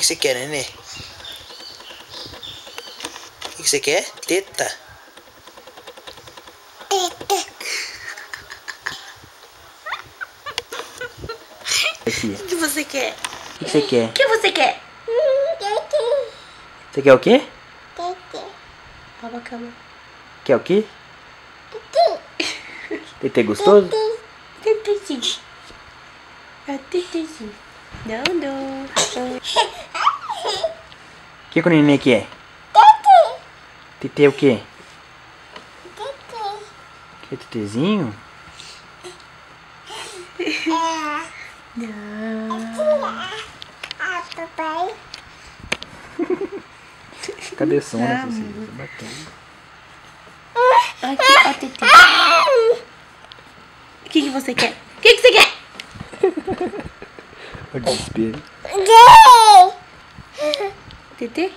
que você quer, nenê? O que você quer? Teta? Aqui. O que você quer? O que você quer? O que você quer? Você quer o quê? Calma, calma. Quer o quê? Tetê gostoso? Tetezinho. É tetezinho. Não. O que o nenê quer? Tetê é o quê? Quer tetezinho? Papai. Cadê som nessa Cecília? Batendo. Aqui, ó, Tetê. O que você quer? O que você quer? Olha o desespero. Tetê?